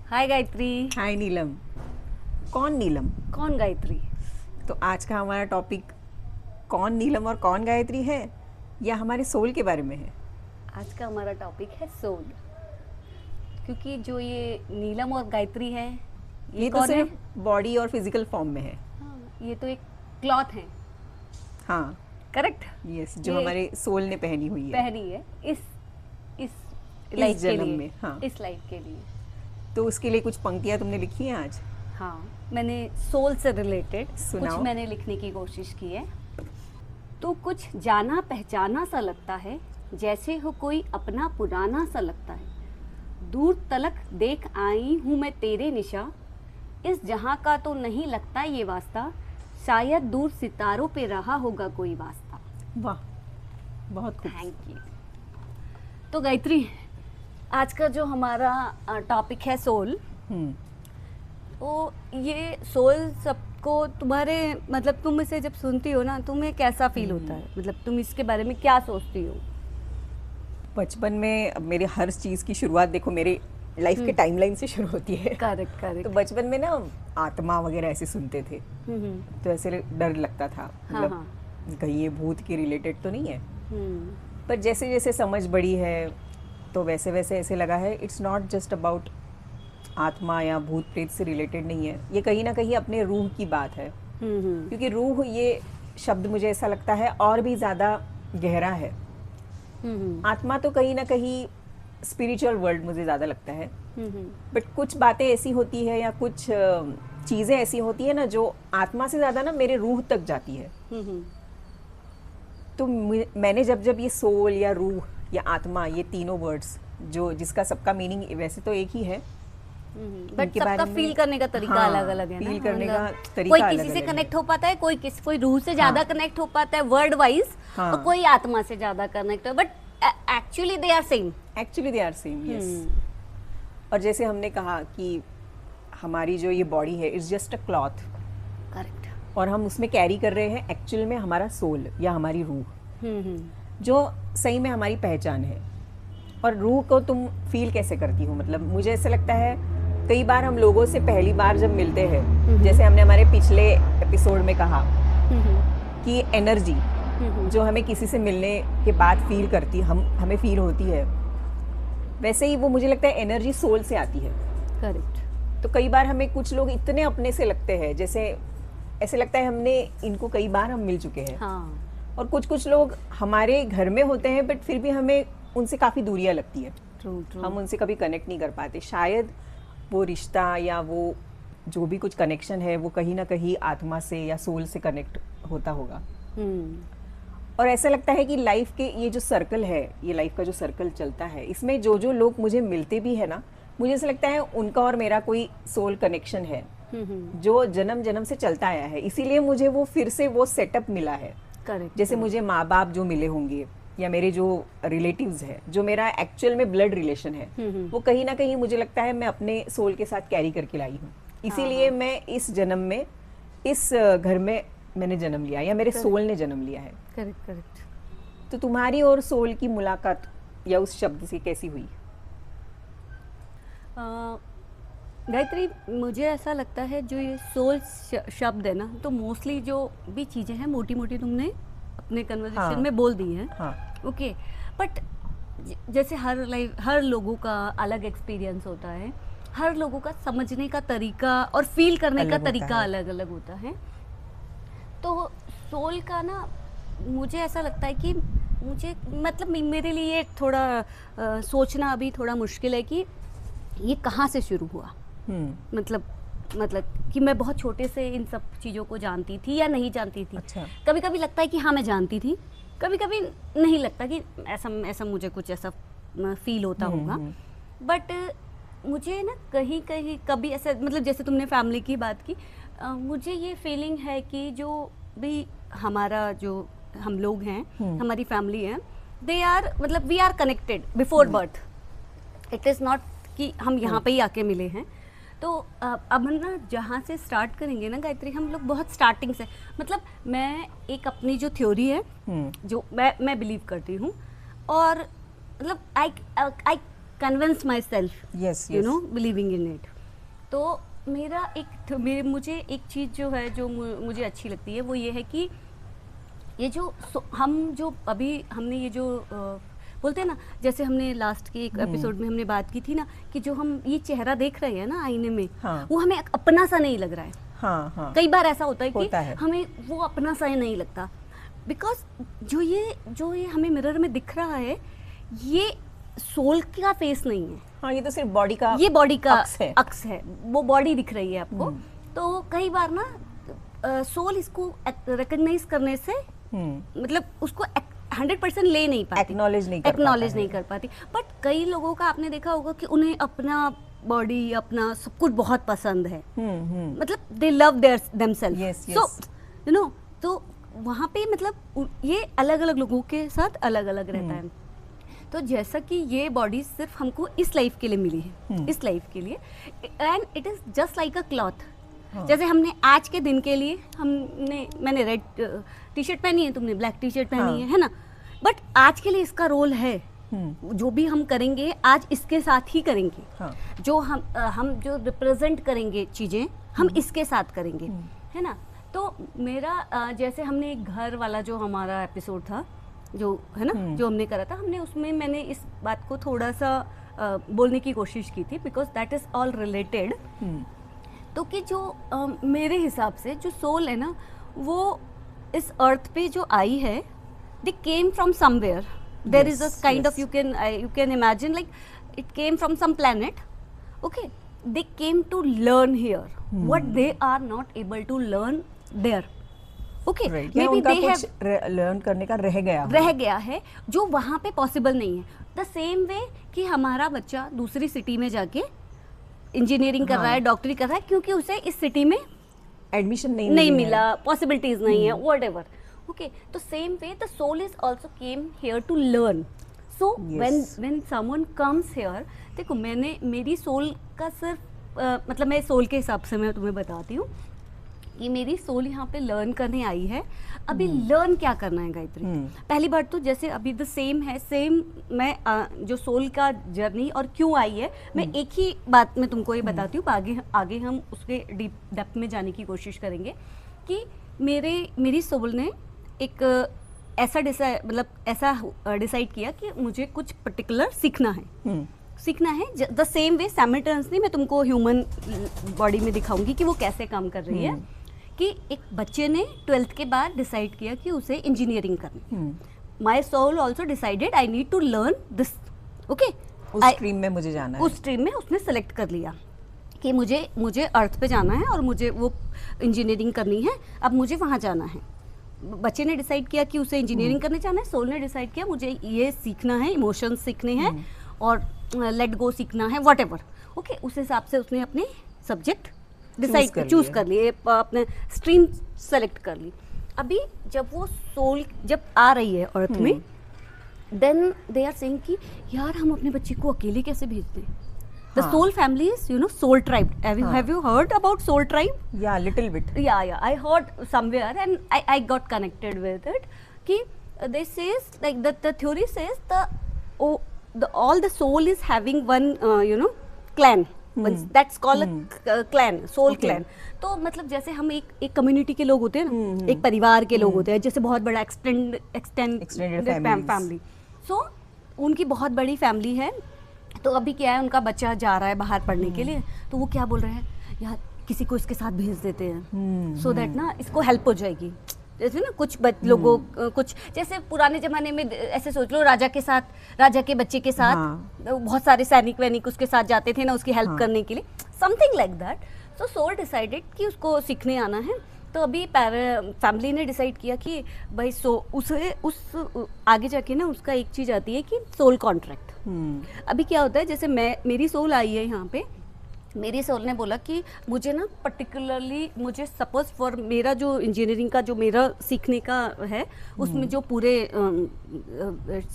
हाय गायत्री। हाय नीलम। कौन नीलम? कौन गायत्री? तो आज का हमारा टॉपिक कौन नीलम और कौन गायत्री है, या हमारे सोल के बारे में है। आज का हमारा टॉपिक है सोल, क्योंकि जो ये नीलम और गायत्री है ये तो कौन है? सिर्फ बॉडी और फिजिकल फॉर्म में है। हाँ, ये तो एक क्लॉथ है। हाँ, करेक्ट। यस, जो हमारे सोल ने पहनी हुई है, पहनी है इस लाइफ के जन्म लिए। में। हाँ, इस लाइफ के लिए। तो उसके लिए कुछ पंक्तियाँ तुमने लिखी हैं आज। हाँ, मैंने सोल से रिलेटेड कुछ सुनाओ। मैंने लिखने की कोशिश की है। तो कुछ जाना पहचाना सा लगता है, जैसे हो कोई अपना पुराना सा लगता है। दूर तलक देख आई हूँ मैं तेरे निशा, इस जहाँ का तो नहीं लगता ये वास्ता, शायद दूर सितारों पे रहा होगा कोई वास्ता। वाह, बहुत खूब। Thank you. तो गायत्री, आज का जो हमारा टॉपिक है सोल, हम्म, तो ये सोल सबको तुम्हारे मतलब तुम इसे जब सुनती हो ना, तुम्हें कैसा फील होता है? मतलब तुम इसके बारे में क्या सोचती हो? बचपन में अब मेरे हर चीज़ की शुरुआत देखो मेरे लाइफ के टाइमलाइन से शुरू होती है। करेक्ट तो करेक्ट। बचपन में ना आत्मा वगैरह ऐसे सुनते थे, तो ऐसे डर लगता था, हाँ हाँ। कहीं ये भूत के रिलेटेड तो नहीं है। हम्म, पर जैसे जैसे समझ बढ़ी है, तो वैसे वैसे ऐसे लगा है इट्स नॉट जस्ट अबाउट आत्मा या भूत प्रेत से रिलेटेड नहीं है, ये कहीं ना कहीं अपने रूह की बात है। क्योंकि रूह ये शब्द मुझे ऐसा लगता है और भी ज़्यादा गहरा है। आत्मा तो कहीं ना कहीं स्पिरिचुअल वर्ल्ड मुझे ज़्यादा लगता है, बट कुछ बातें ऐसी होती है या कुछ चीज़ें ऐसी होती है ना जो आत्मा से ज़्यादा ना मेरे रूह तक जाती है। तो मैंने जब जब ये सोल या रूह या आत्मा, ये तीनों वर्ड्स जो जिसका सबका मीनिंग वैसे तो एक ही है, बट इनके सबका बारे में- फील करने का तरीका हाँ, अलग अलग है ना। फील करने का मतलब तरीका कोई अलग किसी से अलग कनेक्ट है। हो पाता है, कोई रूह से ज्यादा हाँ। कनेक्ट हो पाता है वर्ड वाइज, हाँ। और कोई आत्मा से ज्यादा कनेक्ट हो, but actually they are same. Actually they are same, yes. और जैसे हमने कहा कि हमारी जो ये बॉडी है it's just a cloth, correct. और हम उसमें कैरी कर रहे हैं एक्चुअल में हमारा सोल या हमारी रूह, जो सही में हमारी पहचान है। और रूह को तुम फील कैसे करती हो? मतलब मुझे ऐसा लगता है कई बार हम लोगों से पहली बार जब मिलते हैं, जैसे हमने हमारे पिछले एपिसोड में कहा कि एनर्जी जो हमें किसी से मिलने के बाद फील करती हमें फील होती है, वैसे ही वो मुझे लगता है एनर्जी सोल से आती है। करेक्ट। तो कई बार हमें कुछ लोग इतने अपने से लगते हैं, जैसे ऐसे लगता है हमने इनको कई बार हम मिल चुके हैं। हाँ। और कुछ लोग हमारे घर में होते हैं, बट फिर भी हमें उनसे काफ़ी दूरियां लगती है। True true. हम उनसे कभी कनेक्ट नहीं कर पाते। शायद वो रिश्ता या वो जो भी कुछ कनेक्शन है वो कहीं ना कहीं आत्मा से या सोल से कनेक्ट होता होगा। और ऐसा लगता है कि लाइफ के ये जो सर्कल है, ये लाइफ का जो सर्कल चलता है, इसमें जो जो लोग मुझे मिलते भी है ना, मुझे ऐसा लगता है उनका और मेरा कोई सोल कनेक्शन है जो जन्म जन्म से चलता आया है। इसीलिए मुझे वो फिर से वो सेटअप मिला है। करेक्ट। जैसे मुझे माँ बाप जो मिले होंगे या मेरे जो रिलेटिव्स हैं, जो मेरा एक्चुअल में ब्लड रिलेशन है, वो कहीं ना कहीं मुझे लगता है मैं अपने सोल के साथ कैरी करके लाई हूँ। इसीलिए मैं इस जन्म में इस घर में मैंने जन्म लिया, या मेरे सोल ने जन्म लिया है। Correct correct. तो तुम्हारी और सोल की मुलाकात या उस शब्द से कैसी हुई? गायत्री, मुझे ऐसा लगता है जो ये सोल शब्द है ना, तो मोस्टली जो भी चीज़ें हैं मोटी मोटी तुमने अपने कन्वर्सेशन हाँ। में बोल दी हैं। हाँ, ओके, बट जैसे हर लोगों का अलग एक्सपीरियंस होता है, हर लोगों का समझने का तरीका और फील करने का अलग होता तरीका है। अलग अलग होता है। तो सोल का ना, मुझे ऐसा लगता है कि मुझे मतलब मेरे लिए थोड़ा सोचना अभी थोड़ा मुश्किल है कि ये कहाँ से शुरू हुआ। मतलब कि मैं बहुत छोटे से इन सब चीज़ों को जानती थी या नहीं जानती थी। अच्छा। कभी कभी लगता है कि हाँ मैं जानती थी, कभी कभी नहीं लगता कि ऐसा मुझे कुछ ऐसा फील होता होगा। बट मुझे ना कहीं कहीं कभी ऐसा, मतलब जैसे तुमने फैमिली की बात की, मुझे ये फीलिंग है कि जो भी हमारा जो हम लोग हैं, हमारी फैमिली है, दे आर मतलब we are connected before birth. It is not कि हम यहाँ पे ही आके मिले हैं। तो अब ना जहाँ से स्टार्ट करेंगे ना गायत्री, हम लोग बहुत स्टार्टिंग से, मतलब मैं एक अपनी जो थ्योरी है जो मैं बिलीव करती हूँ, और मतलब I convince myself, Yes, you yes. No, believing in it. तो मुझे एक चीज़ जो है जो मुझे अच्छी लगती है वो ये है कि ये हम जो अभी हमने ये जो बोलते हैं ना, जैसे हमने लास्ट के एक एपिसोड में हमने बात की थी ना कि जो हम ये चेहरा देख रहे हैं ना आईने में, हाँ, वो हमें अपना सा नहीं लग रहा है। हाँ, हाँ, कई बार ऐसा होता है कि है। हमें वो अपना सा ही नहीं लगता, बिकॉज जो ये हमें मिरर में दिख रहा है ये सोल का फेस नहीं है। हाँ, ये तो सिर्फ बॉडी का, ये बॉडी का अक्स है, वो बॉडी दिख रही है आपको। तो कई बार ना सोल इसको रिकॉग्नाइज करने से मतलब उसको 100% ले नहीं पाती, एक्नॉलेज नहीं कर पाती। बट कई लोगों का आपने देखा होगा कि उन्हें अपना बॉडी, अपना सब कुछ बहुत पसंद है, मतलब they love themselves, so you know. तो वहाँ पे मतलब ये अलग अलग लोगों के साथ अलग अलग रहता है। तो जैसा कि ये बॉडी सिर्फ हमको इस लाइफ के लिए मिली है, इस लाइफ के लिए, and it is just like a cloth. जैसे हमने आज के दिन के लिए मैंने रेड टी शर्ट पहनी है, तुमने ब्लैक टी शर्ट पहनी है ना, बट आज के लिए इसका रोल है। जो भी हम करेंगे आज इसके साथ ही करेंगे। जो हम जो रिप्रेजेंट करेंगे चीजें हम इसके साथ करेंगे, है ना। तो मेरा जैसे हमने एक घर वाला जो हमारा एपिसोड था, जो है ना, जो हमने करा था, उसमें मैंने इस बात को थोड़ा सा बोलने की कोशिश की थी, because that is all related. तो कि जो मेरे हिसाब से जो सोल है ना, वो इस अर्थ पे जो आई है, they came from somewhere. There is a kind of, you can imagine like it came from some planet, okay. They came to learn here what they are not able to learn there, okay. Maybe they have learn करने का रह गया है जो वहाँ पे possible नहीं है। द सेम वे कि हमारा बच्चा दूसरी सिटी में जाके इंजीनियरिंग कर रहा है, डॉक्टरी कर रहा है, क्योंकि उसे इस सिटी में एडमिशन नहीं मिला, पॉसिबिलिटीज नहीं है, व्हाटएवर, ओके। तो same way the soul is also came here to learn. So when someone comes here, देखो मेरी सोल का सिर्फ मतलब मैं सोल के हिसाब से मैं तुम्हें बताती हूँ कि मेरी सोल यहाँ पे लर्न करने आई है। अभी लर्न क्या करना है गायत्री? पहली बात तो जैसे अभी द सेम मैं जो सोल का जर्नी और क्यों आई है, मैं एक ही बात में तुमको ये बताती हूँ। आगे हम उसके डीप डेप्थ में जाने की कोशिश करेंगे कि मेरी सोल ने एक ऐसा डिसाइड किया कि मुझे कुछ पर्टिकुलर सीखना है। द सेम वे साइमल्टेनियसली मैं तुमको ह्यूमन बॉडी में दिखाऊंगी कि वो कैसे काम कर रही है। कि एक बच्चे ने 12th के बाद डिसाइड किया कि उसे इंजीनियरिंग करनी। My soul also decided I need to learn this, okay. उस स्ट्रीम में मुझे जाना है, उस स्ट्रीम में उसने सेलेक्ट कर लिया कि मुझे अर्थ पे जाना है और मुझे वो इंजीनियरिंग करनी है, अब मुझे वहाँ जाना है। बच्चे ने डिसाइड किया कि उसे इंजीनियरिंग करने जाना है, सोल ने डिसाइड किया मुझे ये सीखना है, इमोशंस सीखने हैं और लेट गो सीखना है, व्हाटएवर, ओके। उस हिसाब से उसने अपने सब्जेक्ट चूज कर लिए, अपने स्ट्रीम सेलेक्ट कर ली। अभी जब वो सोल जब आ रही है अर्थ में, देन दे आर सेइंग कि यार हम अपने बच्चे को अकेले कैसे भेजते हैं। The soul family is, soul tribe. Have you heard about soul tribe? Yeah, little bit. Yeah. I heard somewhere and I got connected with it. Ki they says like the theory says all the soul is having one clan. That's called a clan, soul clan. तो मतलब जैसे हम एक community के लोग होते हैं ना, एक परिवार के लोग होते हैं, जैसे बहुत बड़ा एक्सटेंडेड फैमिली। सो उनकी बहुत बड़ी फैमिली है। तो अभी क्या है, उनका बच्चा जा रहा है बाहर पढ़ने के लिए, तो वो क्या बोल रहे हैं, यार किसी को इसके साथ भेज देते हैं सो दैट ना इसको हेल्प हो जाएगी। जैसे ना कुछ लोगों कुछ जैसे पुराने जमाने में ऐसे सोच लो, राजा के बच्चे के साथ बहुत सारे सैनिक वैनिक उसके साथ जाते थे ना उसकी हेल्प करने के लिए, something like that. So soul decided कि उसको सीखने आना है। तो अभी फैमिली ने डिसाइड किया कि भाई उस आगे जाके ना उसका एक चीज़ आती है कि सोल कॉन्ट्रैक्ट। अभी क्या होता है, जैसे मेरी सोल आई है यहाँ पे, मेरी सोल ने बोला कि मुझे ना पर्टिकुलरली मुझे सपोज फॉर मेरा जो इंजीनियरिंग का जो मेरा सीखने का है, उसमें जो पूरे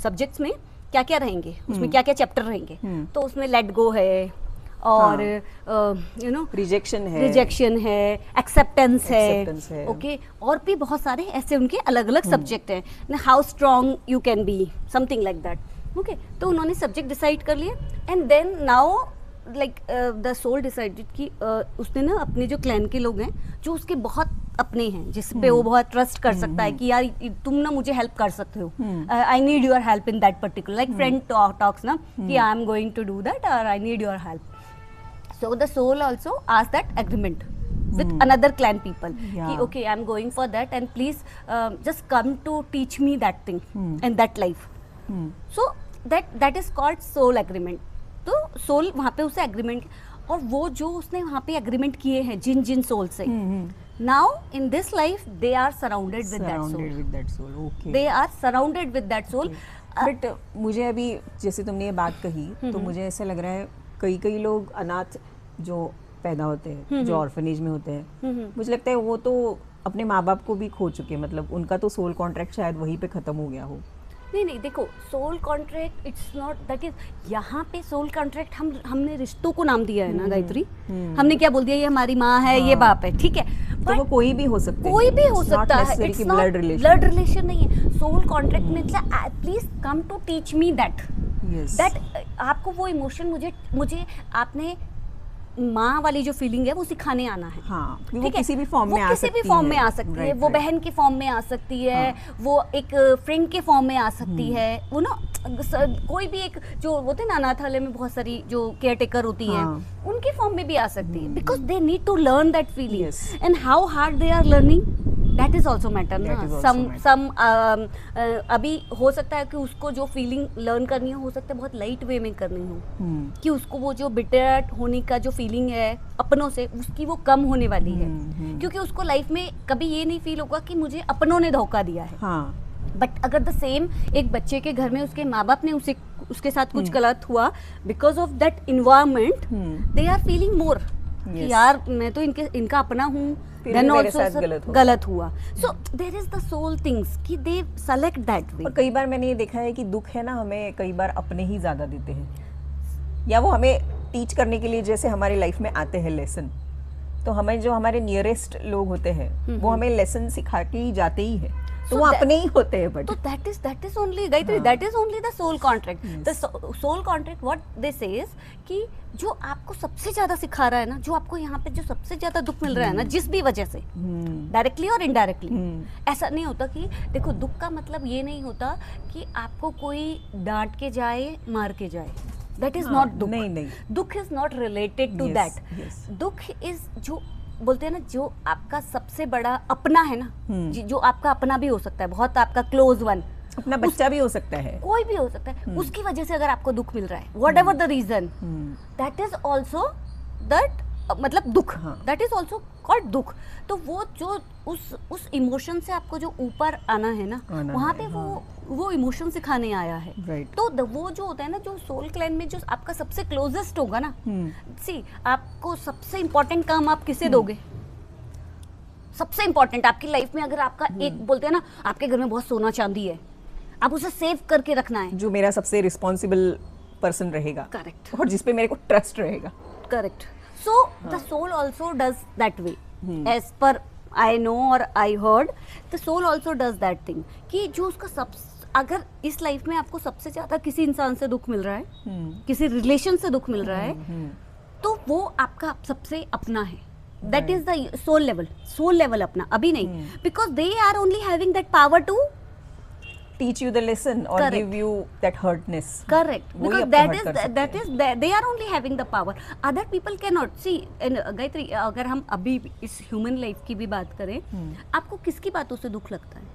सब्जेक्ट्स में क्या क्या रहेंगे, उसमें क्या क्या चैप्टर रहेंगे, तो उसमें लेट गो है और रिजेक्शन है, एक्सेप्टेंस है, ओके। और भी बहुत सारे ऐसे उनके अलग अलग सब्जेक्ट हैं ना, how strong you can be, something like that, okay. तो उन्होंने सब्जेक्ट डिसाइड कर लिया and then now like the soul decided कि उसने ना अपने जो क्लैन के लोग हैं जो उसके बहुत अपने हैं जिस पे वो बहुत ट्रस्ट कर सकता है कि यार तुम ना मुझे हेल्प कर सकते हो, I need your help in that particular, like friend talks ना कि I am going to do that और I need your help. So the soul also asks that agreement with another clan people. Yeah. कि okay, I'm going for that and please just come to teach me that thing and that life. So that is called soul agreement. तो soul वहाँ पे उसे agreement और वो जो उसने वहाँ पे agreement किए हैं जिन soul से, now in this life they are surrounded with that soul. Surrounded with that soul. Okay. They are surrounded with that soul. But मुझे अभी जैसे तुमने ये बात कही तो मुझे ऐसा लग रहा है कई लोग अनाथ जो पैदा होते हैं जो ऑर्फनेज में होते हैं, मुझे लगता है वो तो अपने माँ बाप को भी खो चुके, मतलब उनका तो सोल कॉन्ट्रैक्ट शायद वहीं पे खत्म हो गया हो. नहीं देखो, soul contract it's not that is, यहाँ पे सोल कॉन्ट्रैक्ट हमने रिश्तों को नाम दिया है ना गायत्री. हमने क्या बोल दिया, ये हमारी माँ है, ये बाप है, ठीक है, तो वो कोई भी हो सकता है, कोई भी हो सकता है, इट्स नॉट ब्लड रिलेशन नहीं है. सोल कॉन्ट्रैक्ट मतलब please come to teach me that आपको वो इमोशन मुझे आपने माँ वाली जो फीलिंग है वो सिखाने आना है. हाँ, ठीक है, किसी भी फॉर्म में आ सकती है, किसी भी फॉर्म में आ सकती है, वो बहन के फॉर्म में आ सकती है, वो एक फ्रेंड के फॉर्म में आ सकती है, वो ना कोई भी एक जो होते हैं ना अनाथालय में बहुत सारी जो केयर टेकर होती हैं, उनके फॉर्म में भी आ सकती है, because they need to learn that feeling and how hard they are learning, that is also matter ना. सम अभी हो सकता है कि उसको जो फीलिंग लर्न करनी हो सकता है बहुत लाइट वे में करनी हो, कि उसको वो जो बिटर होने का जो फीलिंग है अपनों से उसकी वो कम होने वाली है, क्योंकि उसको लाइफ में कभी ये नहीं फील होगा कि मुझे अपनों ने धोखा दिया है. बट अगर द सेम एक बच्चे के घर में उसके माँ बाप ने उसके साथ कुछ गलत हुआ, because of that environment they are feeling more कि यार मैं तो इनका अपना हूँ, then also गलत हुआ. So there is the soul things कि they select that way. और कई बार मैंने ये देखा है कि दुख है ना हमें कई बार अपने ही ज्यादा देते हैं, या वो हमें टीच करने के लिए जैसे हमारी लाइफ में आते हैं लेसन, तो हमें जो हमारे नियरेस्ट लोग होते हैं वो हमें लेसन सिखा के ही जाते ही है, तो वो अपने ही होते हैं. बट तो that is only Gayatri, that is only the soul contract. The soul contract what they say is कि जो आपको सबसे ज्यादा सिखा रहा है ना, जो आपको यहाँ पे जो सबसे ज्यादा दुख मिल रहा है ना जिस भी वजह से, डायरेक्टली और इनडायरेक्टली, ऐसा नहीं होता कि देखो दुख का मतलब ये नहीं होता कि आपको कोई डांट के जाए मार के जाए, दैट इज नॉट दुख. नहीं, दुख is not related to that. दुख इज जो बोलते हैं ना जो आपका सबसे बड़ा अपना है ना, जो आपका अपना भी हो सकता है, बहुत आपका क्लोज वन, अपना बच्चा भी हो सकता है, कोई भी हो सकता है, उसकी वजह से अगर आपको दुख मिल रहा है, whatever the reason, that is also that मतलब दुख, दैट इज ऑल्सो कॉल्ड दुख. तो वो जो उस इमोशन से आपको जो ऊपर आना है ना, वहाँ पे वो इमोशन सिखाने आया है. तो वो जो होता है ना, जो सोल क्लैन में जो आपका सबसे क्लोजेस्ट होगा ना, सी आपको सबसे इम्पोर्टेंट काम आप किसे दोगे, सबसे इम्पोर्टेंट आपकी लाइफ में, अगर आपका एक बोलते हैं ना आपके घर में बहुत सोना चांदी है, आप उसे सेव करके रखना है, जो मेरा सबसे रिस्पॉन्सिबल पर्सन रहेगा, करेक्ट, और जिसपे मेरे को ट्रस्ट रहेगा, correct. So the soul also does that way. As per I know or I heard, the soul also does that thing. कि जो उसका अगर इस लाइफ में आपको सबसे ज्यादा किसी इंसान से दुख मिल रहा है, किसी रिलेशन से दुख मिल रहा है, तो वो आपका सबसे अपना है. That is the soul level अपना, अभी नहीं, because they are only having that power to teach you the lesson or give you that hurtness. Correct, because that is they are only having the power, other people cannot see. Gayatri, अगर हम अभी इस human life की भी बात करें, आपको किसकी बातों से दुख लगता है?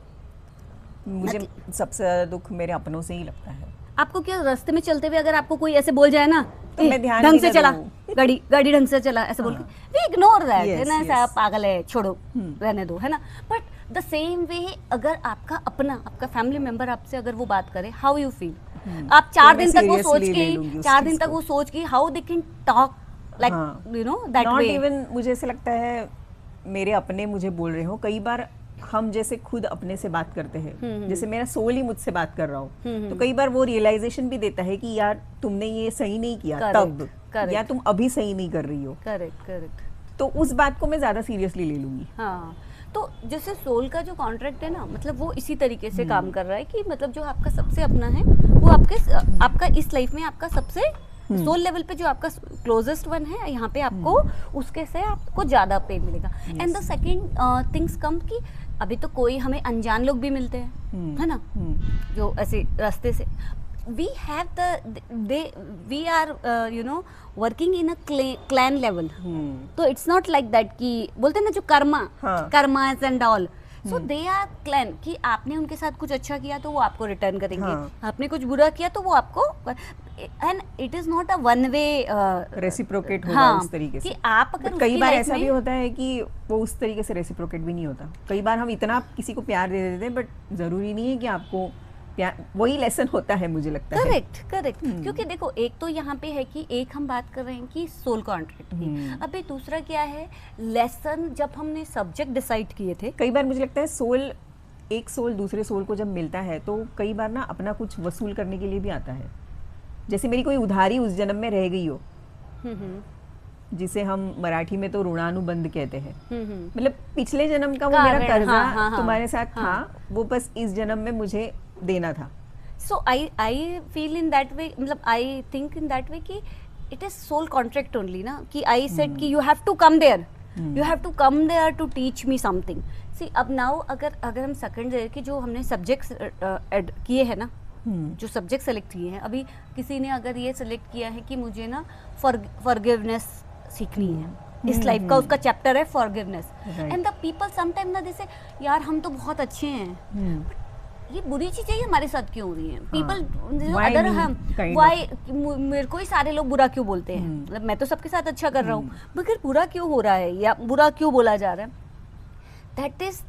मुझे सबसे ज्यादा दुख मेरे अपनों से ही लगता है. आपको क्या रास्ते में चलते हुए अगर आपको कोई ऐसे बोल जाए ना, तो मैं ध्यान ढंग से चला, गाड़ी ढंग से चला, ऐसे बोल के वी इग्नोर दैट, है ना, ऐसा पागल है, छोड़ो, रहने दो, है ना. बट द सेम वे अगर आपका फैमिली मेंबर आपसे अगर वो बात करे, हाउ यू फील, आप 4 दिन तक वो सोच के how they can talk like you know that way. Not even, मुझे ऐसा लगता है मेरे अपने मुझे बोल रहे हो, कई बार हम जैसे खुद अपने से बात करते हैं, जैसे मेरा सोल ही मुझसे बात कर रहा हो, तो कई बार वो रियलाइजेशन भी देता है कि यार तुमने ये सही नहीं किया तब, या तुम अभी सही नहीं कर रही हो. करेक्ट. तो उस बात को मैं ज्यादा सीरियसली ले लूंगी. हाँ, तो जैसे सोल का जो कॉन्ट्रैक्ट है ना, मतलब वो इसी तरीके से काम कर रहा है कि मतलब जो आपका सबसे अपना है वो आपका इस लाइफ में आपका सबसे सोल लेवल पे जो आपका क्लोजेस्ट वन है, यहाँ पे आपको उसके से आपको ज्यादा पे मिलेगा। And the second things come कि अभी तो कोई हमें अनजान लोग भी मिलते हैं, है ना, जो ऐसे रास्ते से we have we are you know working in a clan level, तो it's not like that कि बोलते हैं ना जो karmas and all, so they are clan कि आपने उनके साथ कुछ अच्छा किया तो वो आपको रिटर्न करेंगे, आपने कुछ बुरा किया तो वो आपको, and it is not a one way reciprocate होगा उस तरीके से। कि आप अगर कई बार ऐसा भी होता है कि वो उस तरीके से रेसिप्रोकेट भी नहीं होता। कई बार हम इतना किसी को प्यार दे देते हैं बट जरूरी नहीं है कि आपको वही लेसन होता है, मुझे लगता है। करेक्ट क्योंकि देखो एक तो यहाँ पे है कि एक हम बात कर रहे हैं कि सोल कॉन्ट्रैक्ट की, अभी दूसरा क्या है लेसन, जब हमने सब्जेक्ट डिसाइड किए थे। कई बार मुझे लगता है एक सोल दूसरे सोल को जब मिलता है तो कई बार ना अपना कुछ वसूल करने के लिए भी आता है। जैसे मेरी कोई उधारी उस जन्म में रह गई हो, जिसे हम मराठी में तो ऋणानुबंध कहते हैं, मतलब पिछले जन्म का वो मेरा कर्जा तुम्हारे साथ था, वो बस इस जन्म में मुझे देना था। सो आई फील इन दैट वे, मतलब I think in that way कि it is soul contract only ना, कि आई सेड कि you have to come there, you have to come there to teach me something. See अब now अगर हम second year की जो हमने सब्जेक्ट्स ऐड किए हैं ना, जो सब्जेक्ट सेलेक्ट किए हैं, अभी किसी ने अगर ये सेलेक्ट किया है कि मुझे ना फॉरगिवनेस सीखनी है, इस लाइफ का उसका चैप्टर है forgiveness, and the people sometime ना जैसे यार हम तो बहुत अच्छे हैं, ये बुरी चीजें ही हमारे साथ क्यों हो रही हैं, पीपल अदर हम व्हाई, मेरे को ही सारे लोग बुरा क्यों बोलते हैं, मतलब मैं तो सबके साथ अच्छा कर रहा हूँ मगर बुरा क्यों हो रहा है या बुरा क्यों बोला जा रहा है, दैट इज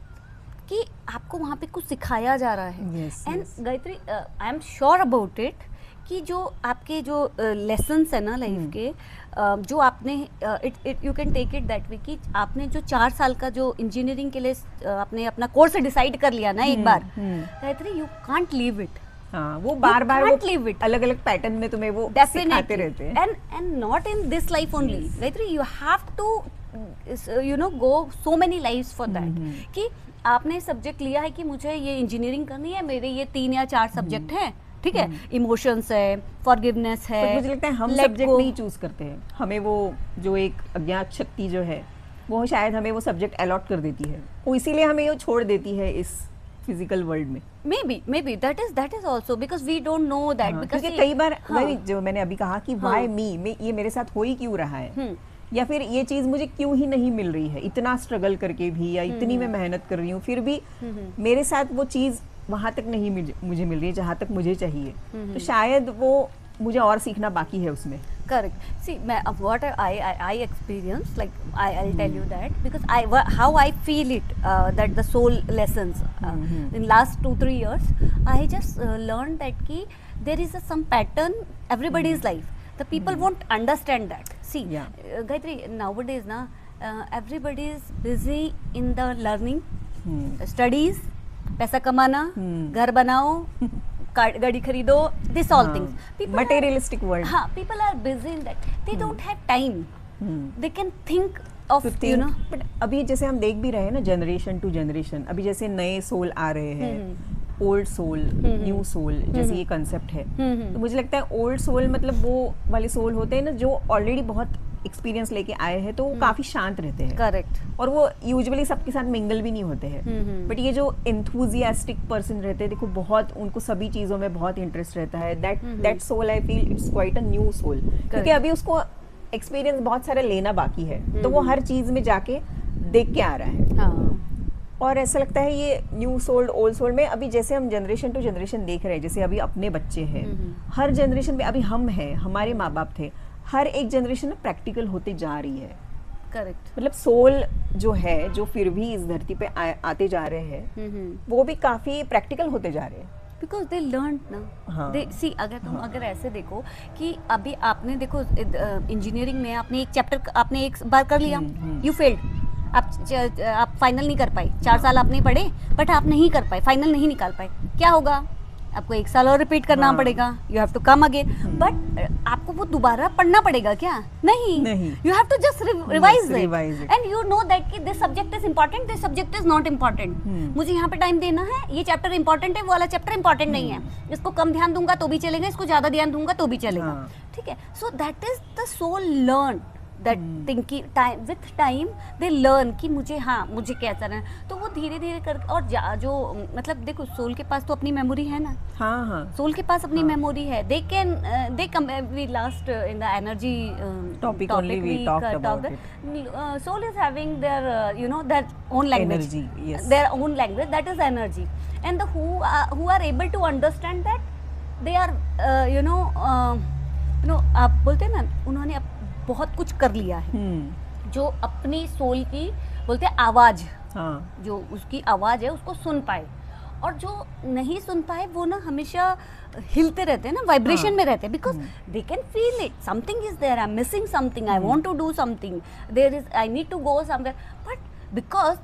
कि आपको वहाँ पे कुछ सिखाया जा रहा है। And Gayatri I am sure about it कि जो आपके जो लेसन्स है ना लाइफ के, जो आपने you can take it that way कि आपने जो 4 साल का जो इंजीनियरिंग के लिए आपने अपना कोर्स डिसाइड कर लिया ना एक बार, Gayatri you can't leave it. वो बार बार वो अलग अलग पैटर्न में तुम्हें वो सिखाते रहते हैं, and not in this life only Gayatri, you have to you know go so many lifes for that, कि आपने सब्जेक्ट लिया है कि मुझे ये इंजीनियरिंग करनी है, मेरे ये 3 या 4 सब्जेक्ट हैं, ठीक है, इमोशंस है, फॉरगिवनेस है, तो मुझे लगता है हम सब्जेक्ट नहीं चूज करते हैं, हमें वो जो एक अज्ञात शक्ति जो है वो शायद हमें वो सब्जेक्ट अलॉट कर देती है, वो इसीलिए हमें ये छोड़ देती है इस फिजिकल वर्ल्ड में। maybe that is also because we don't know that, because क्योंकि कई बार जो मैंने अभी कहा कि why me, ये मेरे साथ हो ही क्यों रहा है, या फिर ये चीज मुझे क्यों ही नहीं मिल रही है, इतना स्ट्रगल करके भी या इतनी मैं मेहनत कर रही हूँ फिर भी मेरे साथ वो चीज वहां तक नहीं मुझे मिल रही है जहां तक मुझे चाहिए, तो शायद वो मुझे और सीखना बाकी है उसमें। Correct. See, what I experience, like I'll tell you that because how I feel it, that the soul lessons in last 2-3 years, I just learned that ki there is some pattern everybody's life. The people won't understand that. See, Gayatri, nowadays na everybody is busy in the learning, studies, पैसा कमाना, घर बनाओ, गाड़ी खरीदो, this all things, materialistic world, people are busy in that, they don't have time, they can think of you know, but अभी जैसे हम देख भी रहे हैं ना जनरेशन टू जनरेशन, अभी जैसे नए सोल आ रहे हैं, ओल्ड सोल न्यू सोल जैसे ये कंसेप्ट है, तो मुझे लगता है ओल्ड सोल मतलब वो वाले सोल होते हैं ना जो ऑलरेडी बहुत एक्सपीरियंस लेके आए हैं, तो वो काफी शांत रहते हैं, करेक्ट, और वो यूजुअली सबके साथ मिंगल भी नहीं होते हैं, बट ये जो एंथुजियास्टिक पर्सन रहते हैं, देखो बहुत उनको सभी चीजों में बहुत इंटरेस्ट रहता है, that soul I feel it's quite a new soul, क्योंकि अभी उसको एक्सपीरियंस बहुत सारा लेना बाकी है, तो वो हर चीज में जाके देख के आ रहा है। और ऐसा लगता है ये न्यू सोल्ड ओल्ड सोल्ड में अभी जैसे हम जनरेशन टू जनरेशन देख रहे हैं, जैसे अभी अपने बच्चे हैं, हर जनरेशन में अभी हम हैं, हमारे माँ बाप थे, हर एक जनरेशन में प्रैक्टिकल होते जा रही है। करेक्ट, मतलब सोल जो है जो फिर भी इस धरती पे आते जा रहे हैं, वो भी काफी प्रैक्टिकल होते जा रहे हैं, बिकॉज दे लर्न ना, दे सी, अगर तुम अगर ऐसे देखो कि अभी आपने देखो इंजीनियरिंग में आपने एक चैप्टर आपने एक बार कर लिया, यू फेल्ड, आप फाइनल नहीं कर पाए, 4 साल आपने पढ़े बट आप नहीं कर पाए, फाइनल नहीं निकाल पाए, क्या होगा, आपको 1 साल और रिपीट करना हाँ। पड़ेगा, you have to come again, but आपको वो दोबारा पढ़ना पड़ेगा क्या? नहीं, नहीं। You have to just revise revise it. And you know that कि this subject is important, this subject is not important. मुझे यहाँ पे टाइम देना है, ये चैप्टर इंपॉर्टेंट है, वो वाला चैप्टर इंपॉर्टेंट नहीं है, इसको कम ध्यान दूंगा तो भी चलेगा, इसको ज्यादा ध्यान दूंगा तो भी चलेगा। हाँ। ठीक है, so that is the soul learn that thing की time with time they learn कि मुझे, हाँ मुझे क्या करना है, तो वो धीरे धीरे कर, और जो मतलब देखो सोल के पास तो अपनी मेमोरी है ना, हाँ हाँ सोल के पास अपनी मेमोरी है, they can they come we last in the energy Topic only we talked about soul is having their you know their own language, Energy, yes. their own language, that is energy, and the who are able to understand that they are you know आप बोलते हैं ना, उन्होंने बहुत कुछ कर लिया है, जो अपनी सोल की बोलते हैं आवाज, हाँ जो उसकी आवाज है उसको सुन पाए, और जो नहीं सुन पाए वो ना हमेशा हिलते रहते हैं ना, वाइब्रेशन में रहते हैं, because they can feel it, something is there, I am missing something, I want to do something, there is, I need to go somewhere, but because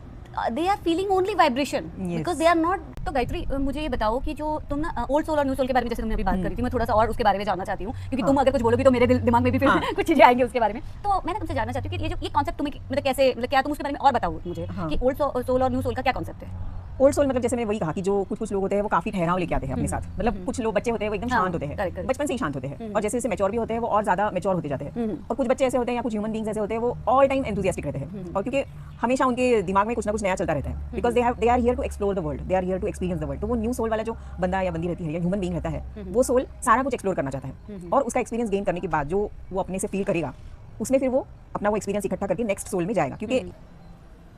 they are feeling only vibration, because they are not. तो गायत्री मुझे ये बताओ कि जो तुम ना old soul और new soul के बारे में जैसे तुमने अभी बात करी थी, मैं थोड़ा सा और उसके बारे में जानना चाहती हूँ, क्योंकि तुम अगर कुछ बोलोगी तो मेरे दिमाग में भी फिर कुछ चीजें आएंगी उसके बारे में। तो मैंने तुमसे जानना चाहती हूँ कि ये कॉन्सेप्ट तुम्हें मतलब कैसे, मतलब क्या तुम उसके बारे में और बताओ मुझे कि ओल्ड सोल और न्यू सोल का क्या कॉन्सेप्ट है? ओल्ड सोल मतलब जैसे मैंने वही कहा कि जो कुछ लोग होते हैं वो काफी ठहराव लेके आते हैं अपने साथ, मतलब कुछ लोग बच्चे होते हैं वो एकदम शांत होते हैं, बचपन से ही शांत होते हैं, और जैसे जैसे मैच्योर भी होते हैं वो और ज्यादा मैच्योर होते जाते हैं, और कुछ बच्चे ऐसे होते हैं या कुछ ह्यूमन बीइंग्स ऐसे होते हैं वो ऑल टाइम एंथुसियास्टिक रहते हैं, और क्योंकि हमेशा उनके दिमाग में कुछ ना कुछ नया चलता रहता है, because they are here to explore the world, they are here to experience the world. तो वो न्यू सोल वाला जो बंदा या बंदी रहती है या ह्यूमन बीइंग रहता है, वो सोल सारा कुछ एक्सप्लोर करना चाहता है, और उसका एक्सपीरियंस गेन करने के बाद जो वो अपने से फील करेगा, उसमें फिर वो अपना वो एक्सपीरियंस इकट्ठा करके नेक्स्ट सोल में जाएगा। क्योंकि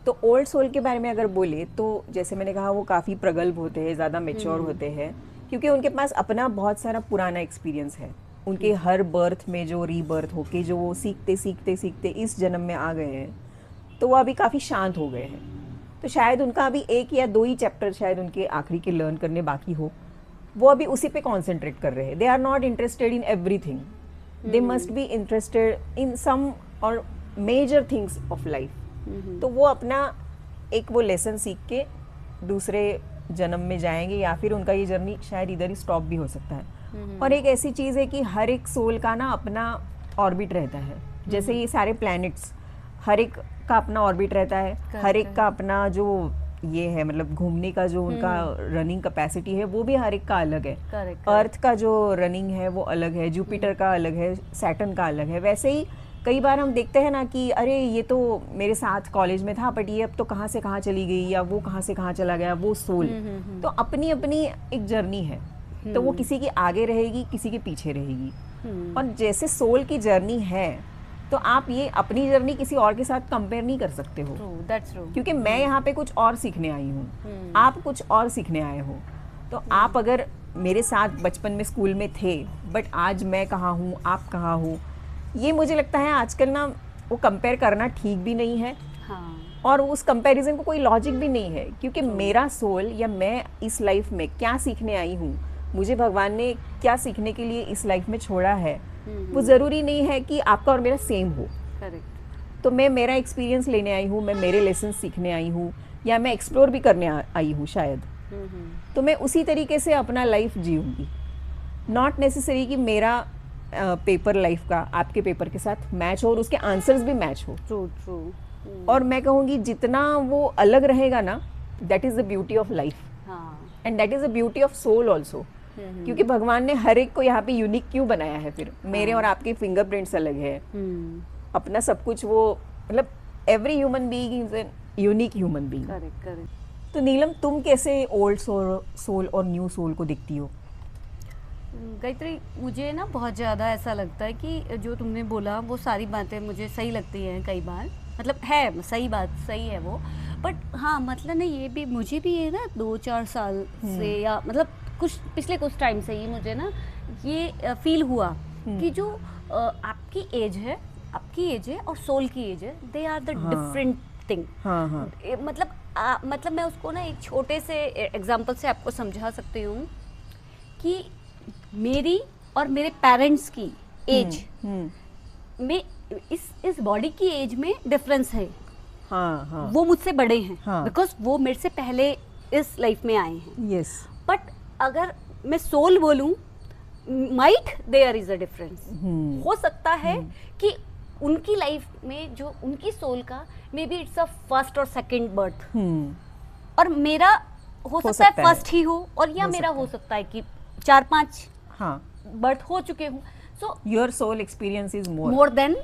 तो ओल्ड सोल के बारे में अगर बोले तो जैसे मैंने कहा वो काफ़ी प्रगल्भ होते हैं, ज़्यादा मेच्योर होते हैं, क्योंकि उनके पास अपना बहुत सारा पुराना एक्सपीरियंस है, उनके हर बर्थ में जो रीबर्थ होके जो वो सीखते सीखते सीखते इस जन्म में आ गए हैं, तो वो अभी काफ़ी शांत हो गए हैं। तो शायद उनका अभी 1 या 2 ही चैप्टर शायद उनके आखिरी के लर्न करने बाकी हो, वो अभी उसी पे कॉन्सेंट्रेट कर रहे हैं। They are not interested in everything, they must be interested in some और मेजर थिंग्स ऑफ लाइफ। तो वो अपना एक वो लेसन सीख के दूसरे जन्म में जाएंगे, या फिर उनका ये जर्नी शायद इधर ही स्टॉप भी हो सकता है। और एक ऐसी चीज़ है कि हर एक सोल का ना अपना ऑर्बिट रहता है, जैसे ये सारे प्लैनेट्स हर एक का अपना ऑर्बिट रहता है, हर एक का अपना जो ये है मतलब घूमने का जो उनका रनिंग कैपेसिटी है वो भी हर एक का अलग है। अर्थ का जो रनिंग है वो अलग है, जुपिटर का अलग है, सैटर्न का अलग है। वैसे ही कई बार हम देखते हैं ना कि अरे ये तो मेरे साथ कॉलेज में था बट ये अब तो कहाँ से कहाँ चली गई, या वो कहाँ से कहाँ चला गया, वो सोल। तो अपनी अपनी एक जर्नी है, तो वो किसी की आगे रहेगी, किसी के पीछे रहेगी। और जैसे सोल की जर्नी है तो आप ये अपनी जर्नी किसी और के साथ कंपेयर नहीं कर सकते हो। That's true. क्योंकि मैं यहाँ पे कुछ और सीखने आई हूँ, आप कुछ और सीखने आए हो। तो आप अगर मेरे साथ बचपन में स्कूल में थे बट आज मैं कहाँ हूँ, आप कहाँ हो, ये मुझे लगता है आजकल ना वो कंपेयर करना ठीक भी नहीं है। हाँ। और उस कंपैरिजन को कोई लॉजिक भी नहीं है, क्योंकि मेरा सोल या मैं इस लाइफ में क्या सीखने आई हूँ, मुझे भगवान ने क्या सीखने के लिए इस लाइफ में छोड़ा है, वो ज़रूरी नहीं है कि आपका और मेरा सेम हो। करेक्ट। तो मैं मेरा एक्सपीरियंस लेने आई हूँ, मैं मेरे लेसन सीखने आई हूँ, या मैं एक्सप्लोर भी करने आई हूँ शायद, तो मैं उसी तरीके से अपना लाइफ जीऊँगी। नॉट नेसेसरी कि मेरा पेपर लाइफ का आपके पेपर के साथ मैच हो और उसके आंसर्स भी मैच हो। ट्रू। और मैं कहूँगी जितना वो अलग रहेगा ना, that is the beauty of life, and that is the beauty of soul also. क्योंकि भगवान ने हर एक को यहाँ पे यूनिक क्यों बनाया है, फिर मेरे और आपके फिंगरप्रिंट्स अलग है, अपना सब कुछ वो मतलब every human being is an unique human being. Correct. तो नीलम, तुम कैसे ओल्ड सोल और न्यू सोल को देखती हो? गायत्री, मुझे ना बहुत ज़्यादा ऐसा लगता है कि जो तुमने बोला वो सारी बातें मुझे सही लगती हैं कई बार, मतलब है सही बात, सही है वो। बट हाँ मतलब ना ये भी मुझे भी है ना 2-4 साल से या मतलब पिछले कुछ टाइम से ही मुझे ना ये फील हुआ कि जो आपकी एज है और सोल की एज है, they are the different thing. मतलब मैं उसको ना एक छोटे से एग्जांपल से आपको समझा सकती हूँ कि मेरी और मेरे पेरेंट्स की एज में इस बॉडी की एज में डिफरेंस है। वो मुझसे बड़े हैं बिकॉज वो मेरे से पहले इस लाइफ में आए हैं। यस। बट अगर मैं सोल बोलूं, might there is a difference. हो सकता है कि उनकी लाइफ में जो उनकी सोल का may be it's a first और सेकंड बर्थ, और मेरा हो सकता है फर्स्ट ही हो, और या मेरा हो सकता है कि 4-5 बर्थ हो चुके हूँ। So your soul experience is more than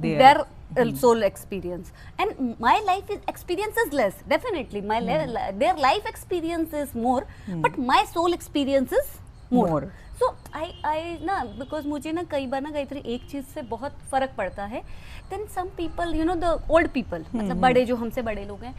their soul experience, and my life experience is less, definitely my their life experience is more, but my soul experience is more. So I ना because मुझे ना कई बार ना गायत्री एक चीज से बहुत फर्क पड़ता है, then some people you know the old people, मतलब बड़े जो हमसे बड़े लोग हैं,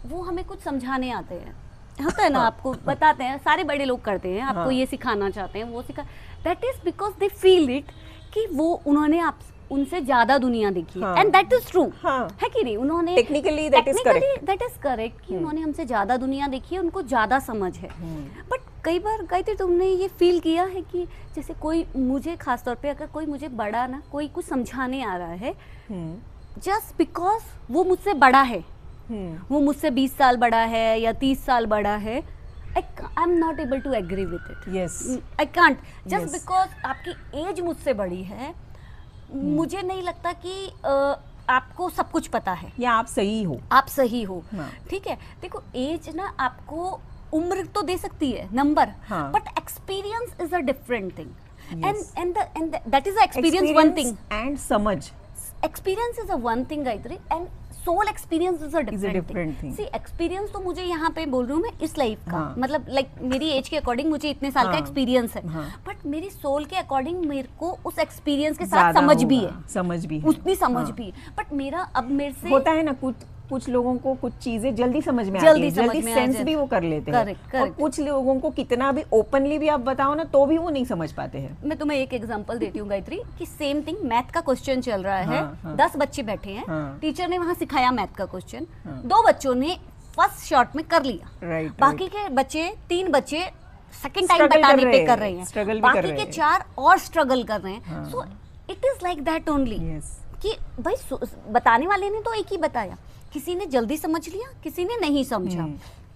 वो हमें कुछ समझाने आते हैं, होता है ना, आपको बताते हैं, सारे बड़े लोग करते हैं, आपको ये सिखाना चाहते हैं, वो सिखा, that is because they feel it कि वो उन्होंने आप उनसे ज्यादा दुनिया देखी है, एंड दैट इज ट्रू, है कि नहीं? उन्होंने टेक्निकली दैट इज करेक्ट कि उन्होंने हमसे ज्यादा दुनिया देखी है, उनको ज्यादा समझ है। बट कई बार गायत्री तुमने ये फील किया है कि जैसे कोई मुझे, खासतौर पे अगर कोई मुझे बड़ा ना कोई कुछ समझाने आ रहा है, जस्ट बिकॉज वो मुझसे बड़ा है, वो मुझसे 20 साल बड़ा है या 30 साल बड़ा है, I am not able to agree with it. Yes, I can't, just because आपकी एज मुझसे बड़ी है, मुझे नहीं लगता कि आपको सब कुछ पता है या आप सही हो। ठीक है, देखो एज ना आपको उम्र तो दे सकती है, number, but experience is a different thing, and that is experience one thing, and समझ, experience is a one thing Gayatri, and soul experience is a different thing. See experience तो मुझे यहाँ पे बोल रही हूँ मैं इस लाइफ का, मतलब लाइक मेरी एज के अकॉर्डिंग मुझे इतने साल का एक्सपीरियंस है, बट मेरी सोल के अकॉर्डिंग मेरे को उस एक्सपीरियंस के साथ समझ भी है, उतनी समझ भी है। बट मेरा अब मेरे से होता है ना, कुछ लोगों को कुछ चीजें जल्दी समझ में आती है, जल्दी सेंस भी वो कर लेते हैं, और कुछ लोगों को कितना भी ओपनली भी आप बताओ ना तो भी वो नहीं समझ पाते हैं। मैं तुम्हें एक एग्जांपल देती हूँ गायत्री कि सेम थिंग, मैथ का क्वेश्चन चल रहा है, 10 बच्चे बैठे हैं, टीचर ने वहाँ सिखाया मैथ का क्वेश्चन, 2 बच्चों ने फर्स्ट शॉट में कर लिया, बाकी के बच्चे 3 बच्चे सेकंड टाइम बताने पे कर रहे हैं, बाकी के 4 और स्ट्रगल कर रहे हैं। So it is like that only कि भाई बताने वाले ने तो एक ही बताया, किसी ने जल्दी समझ लिया, किसी ने नहीं समझा।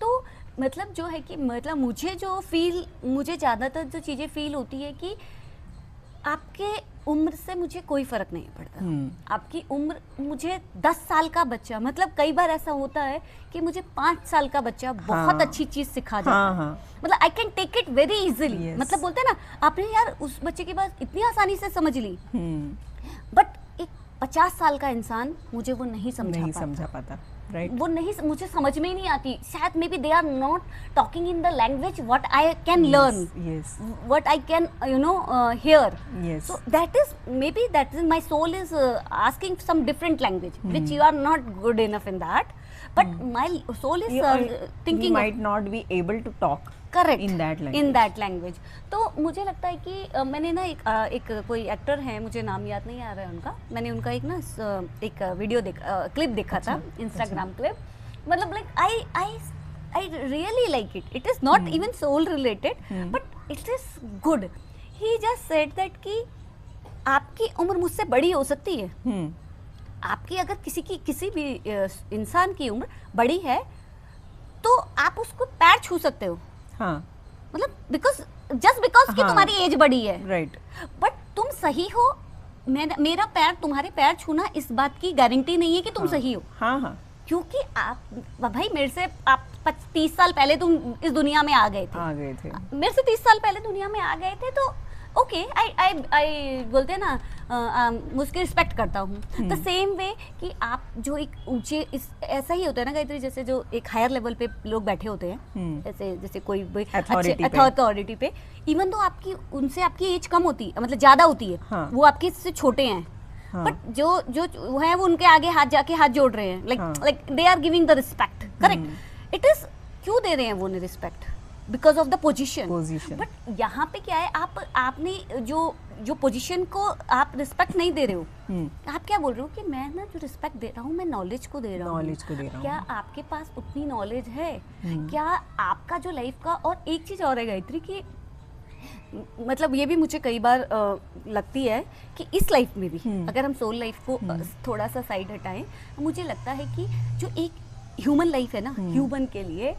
तो मतलब जो है कि मतलब मुझे ज़्यादातर जो चीज़ें फील होती है कि आपके उम्र से मुझे कोई फ़र्क नहीं पड़ता। आपकी उम्र, मुझे 10 साल का बच्चा, मतलब कई बार ऐसा होता है कि मुझे 5 साल का बच्चा बहुत अच्छी चीज़ सिखा जाता है, मतलब I can take it very easily, मतलब बोलते हैं ना आपने यार उस बच्चे की बात इतनी आसानी से समझ ली, बट 50 साल का इंसान मुझे वो नहीं समझा पाता, राइट? वो नहीं, मुझे समझ में ही नहीं आती, शायद maybe they are not talking in the language what I can learn, what I can hear, so that is maybe that is my soul is asking some different language which you are not good enough in that, but my soul is thinking you might not be able to talk correct in that language. तो मुझे लगता है कि मैंने ना एक कोई actor है, मुझे नाम याद नहीं आ रहा है उनका, मैंने उनका एक वीडियो क्लिप देखा था, इंस्टाग्राम क्लिप, मतलब like I really like it is not even soul related but it is good. He just said that कि आपकी उम्र मुझसे बड़ी हो सकती है, आपकी अगर किसी भी इंसान की उम्र बड़ी है तो आप उसको पैर छू सकते हो, मतलब जस्ट बिकॉज कि तुम्हारी एज बड़ी है, राइट, बट तुम सही हो, मेरा पैर तुम्हारे पैर छूना इस बात की गारंटी नहीं है कि तुम सही हो, क्योंकि आप भाई मेरे से आप 30 साल पहले तुम इस दुनिया में आ गए थे, मेरे से 30 साल पहले दुनिया में आ गए थे, तो ओके आई बोलते हैं ना उसकी रिस्पेक्ट करता हूँ। द सेम वे कि आप जो एक ऊंचे ऐसा ही होता है ना गायत्री, जैसे जो एक हायर लेवल पे लोग बैठे होते हैं, जैसे कोई अथॉरिटी पे, इवन तो उनसे आपकी एज कम होती है, मतलब ज्यादा होती है, वो आपके से छोटे हैं, बट जो है वो उनके आगे जाके हाथ जोड़ रहे हैं, like they are giving the respect, correct. It is क्यों दे रहे हैं वो respect? Because of the position. But यहाँ पे क्या है, आपने जो पोजीशन को आप रिस्पेक्ट नहीं दे रहे हो, आप क्या बोल रहे हो कि मैं ना जो रिस्पेक्ट दे रहा हूँ मैं नॉलेज को दे रहा हूँ, क्या आपके पास उतनी नॉलेज है? क्या आपका जो लाइफ का, और एक चीज और है गायत्री की, मतलब ये भी मुझे कई बार लगती है कि इस लाइफ में भी अगर हम सोल लाइफ को थोड़ा सा साइड हटाएं, मुझे लगता है कि जो एक ह्यूमन लाइफ है ना, ह्यूमन के लिए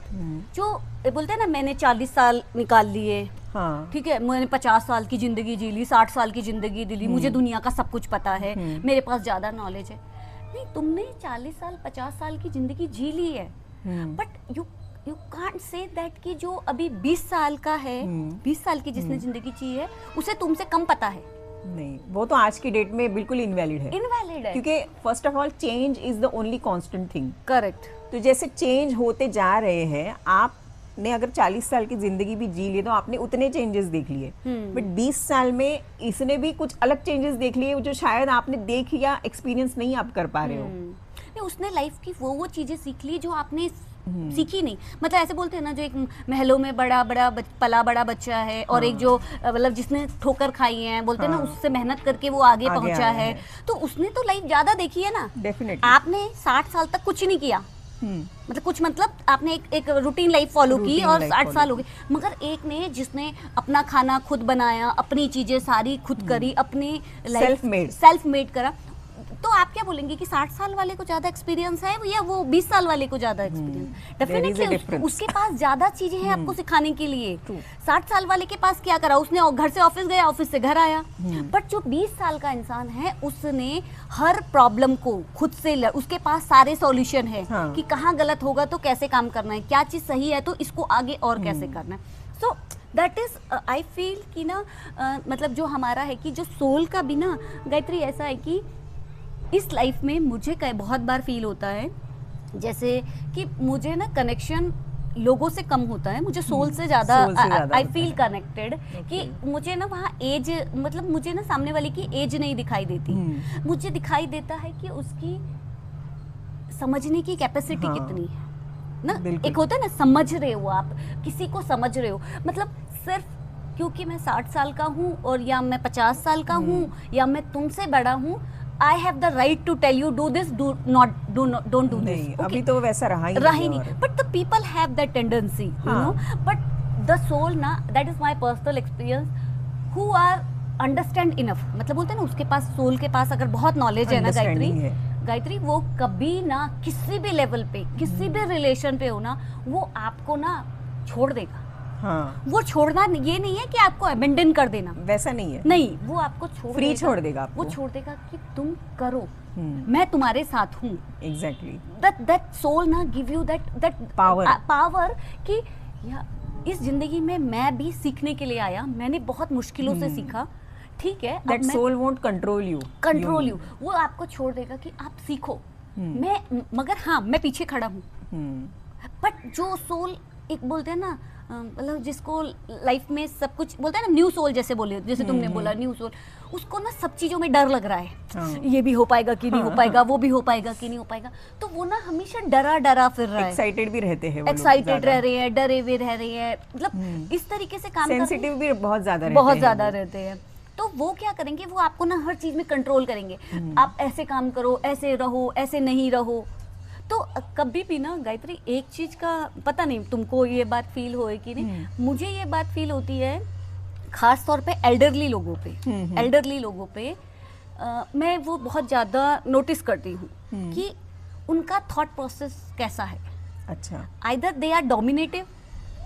जो बोलते हैं ना, मैंने 40 साल निकाल लिए, हाँ, ठीक है, मैंने 50 साल की जिंदगी जी ली, 60 साल की जिंदगी दी ली, मुझे दुनिया का सब कुछ पता है, मेरे पास ज्यादा नॉलेज है। नहीं, तुमने 40 साल 50 साल की जिंदगी जी ली है, but you can't say that कि जो अभी 20 साल का है, 20 साल की जिसने जिंदगी जी है, उसे तुमसे कम पता है। नहीं, वो तो आज की डेट में बिल्कुल इनवैलिड है, इनवैलिड है, क्योंकि first of all change is the only constant thing. Correct. तो जैसे चेंज होते जा रहे हैं, आपने अगर 40 साल की जिंदगी भी जी ली तो आपने उतने चेंजेस देख लिए, बट 20 साल में इसने भी कुछ अलग चेंजेस देख लिए जो शायद आपने देख या एक्सपीरियंस नहीं आप कर पा रहे हो। नहीं, उसने लाइफ की वो चीजें सीख ली जो आपने सीखी नहीं। मतलब ऐसे बोलते हैं ना, जो एक महलों में पला बड़ा बच्चा है और एक जो मतलब जिसने ठोकर खाई है, बोलते हैं ना, उससे मेहनत करके वो आगे पहुंचा है, तो उसने तो लाइफ ज्यादा देखी है ना। डेफिनेटली। आपने 60 साल तक कुछ नहीं किया, मतलब कुछ, मतलब आपने एक रूटीन लाइफ फॉलो की और 60 साल हो गए, मगर एक ने जिसने अपना खाना खुद बनाया, अपनी चीजें सारी खुद करी, अपनी सेल्फ मेड करा, तो आप क्या बोलेंगे कि 60 साल वाले को ज्यादा एक्सपीरियंस है या वो 20 साल वाले को ज्यादा एक्सपीरियंस? डेफिनेटली उसके पास ज्यादा चीजें हैं आपको सिखाने के लिए। 60 साल वाले के पास क्या करा, उसने घर से ऑफिस गया, ऑफिस से घर आया, बट जो 20 साल का इंसान है, उसने हर प्रॉब्लम को खुद से उसके पास सारे सॉल्यूशन है कि कहाँ गलत होगा तो कैसे काम करना है, क्या चीज सही है तो इसको आगे और कैसे करना है। So that is I feel कि ना मतलब जो हमारा है कि जो सोल का भी ना, गायत्री, ऐसा है कि इस लाइफ में मुझे बहुत बार फील होता है जैसे कि मुझे ना कनेक्शन लोगों से कम होता है, मुझे सोल से ज्यादा आई फील कनेक्टेड, कि मुझे ना वहाँ एज, मतलब मुझे ना सामने वाले की एज नहीं दिखाई देती, मुझे दिखाई देता है कि उसकी समझने की कैपेसिटी कितनी है ना। एक होता है ना, समझ रहे हो आप किसी को, समझ रहे हो, मतलब सिर्फ क्योंकि मैं 60 साल का हूँ और या मैं 50 साल का हूँ या मैं तुमसे बड़ा हूँ, I have the right to tell you do this, don't do this. नहीं, अभी तो वैसा रहा ही नहीं, but the people have that tendency, you know. But the soul ना, that is my personal experience, who are understand enough, मतलब बोलते हैं ना, उसके पास, सोल के पास अगर बहुत नॉलेज है ना गायत्री, वो कभी ना किसी भी लेवल पे, किसी भी रिलेशन पे हो ना, वो आपको ना छोड़ देगा। हाँ। वो छोड़ना ये नहीं है कि आपको अबेंडन कर देना, वैसा नहीं है, नहीं, वो आपको छोड़ देगा आपको। वो छोड़ देगा कि तुम करो, मैं तुम्हारे साथ हूँ। एग्जैक्टली। दैट सोल ना गिव यू दैट पावर कि इस जिंदगी में मैं भी सीखने के लिए आया, मैंने बहुत मुश्किलों से सीखा, ठीक है, that soul won't control you, वो आपको छोड़ देगा कि आप सीखो, मैं, मगर हाँ, मैं पीछे खड़ा हूँ। बट जो सोल, एक बोलते हैं ना, मतलब जिसको लाइफ में सब कुछ बोलते हैं ना, न्यू सोल जैसे बोले, जैसे तुमने बोला न्यू सोल, उसको ना सब चीजों में डर लग रहा है, ये भी हो पाएगा कि नहीं हो पाएगा, वो भी हो पाएगा कि नहीं हो पाएगा, तो वो ना हमेशा डरा फिर रहा है। एक्साइटेड भी रहते हैं, एक्साइटेड रह रहे हैं, डरे हुए रह रहे हैं, मतलब इस तरीके से काम, सेंसिटिव भी बहुत ज्यादा रहते हैं। तो वो क्या करेंगे, वो आपको ना हर चीज में कंट्रोल करेंगे, आप ऐसे काम करो, ऐसे रहो, ऐसे नहीं रहो। तो कभी भी ना गायत्री, एक चीज का पता नहीं तुमको ये बात फील होए कि नहीं, मुझे ये बात फील होती है खास तौर पे एल्डरली लोगों पे, मैं वो बहुत ज्यादा नोटिस करती हूँ कि उनका थॉट प्रोसेस कैसा है। अच्छा। Either they are dominative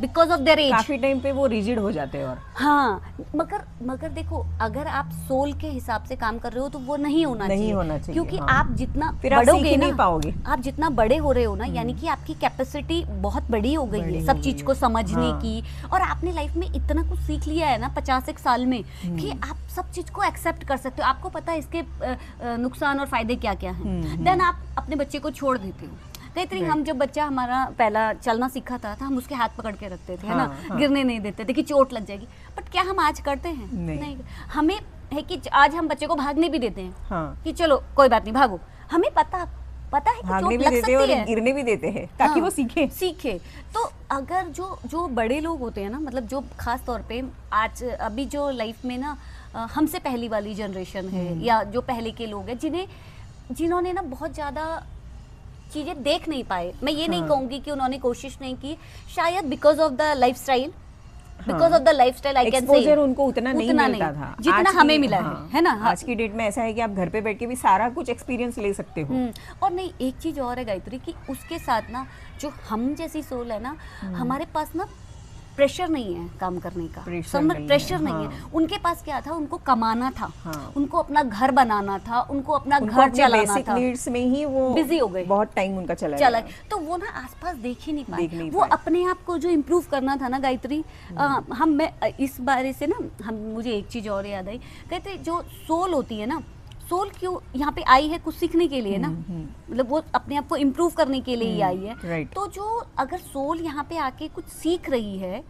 because of their age, काफी टाइम पे वो रिजिड हो जाते हैं। और हाँ, मगर देखो, अगर आप सोल के हिसाब से काम कर रहे हो तो वो नहीं होना चाहिए, क्योंकि आप जितना बढ़ोगे ना, पाओगे, आप जितना बड़े हो रहे हो ना, यानी कि आपकी कैपेसिटी बहुत बड़ी हो गई है सब चीज को समझने की, और आपने लाइफ में इतना कुछ सीख लिया है ना 50 साल में कि आप सब चीज को एक्सेप्ट कर सकते हो, आपको पता है इसके नुकसान और फायदे क्या क्या हैं। देन आप अपने बच्चे को छोड़ देते हो। गायत्री, हम जब बच्चा हमारा पहला चलना सीखा था हम उसके हाथ पकड़ के रखते थे, है ना, गिरने नहीं देते थे कि चोट लग जाएगी, बट क्या हम आज करते हैं? नहीं। हमें है कि आज हम बच्चे को भागने भी देते हैं, कि चलो कोई बात नहीं, भागो, हमें पता है कि चोट लग सकती है, गिरने भी देते हैं ताकि वो सीखे। तो अगर जो बड़े लोग होते हैं ना, मतलब जो खास तौर पे आज अभी जो लाइफ में ना हमसे पहली वाली जनरेशन है, या जो पहले के लोग हैं जिन्होंने ना बहुत ज्यादा चीजें देख नहीं पाए, मैं ये नहीं कहूंगी कि उन्होंने कोशिश नहीं की, शायद because of the lifestyle, because of the lifestyle I can say exposure उनको उतना नहीं मिलता था जितना आज की- हमें मिला हाँ, है ना। आज की डेट में ऐसा है कि आप घर पे बैठ के भी सारा कुछ एक्सपीरियंस ले सकते हो। और नहीं, एक चीज और है गायत्री कि उसके साथ ना जो हम जैसी सोल है ना, हमारे पास ना प्रेशर नहीं है काम करने का, प्रेशर नहीं है। उनके पास क्या था, उनको कमाना था, उनको अपना घर बनाना था, उनको अपना घर चलाना था, नीड्स में ही वो बिजी हो गए, बहुत टाइम उनका चला चला। तो वो ना आसपास देख ही नहीं पाए, वो अपने आप को जो इम्प्रूव करना था ना गायत्री, मैं इस बारे से ना मुझे एक चीज और याद आई, कहते जो सोल होती है ना, सोल क्यों यहाँ पे आई है, कुछ सीखने के लिए ना, मतलब वो अपने आप को इम्प्रूव करने के लिए ही आई है। राइट। तो जो अगर सोल यहाँ पे आके कुछ सीख रही है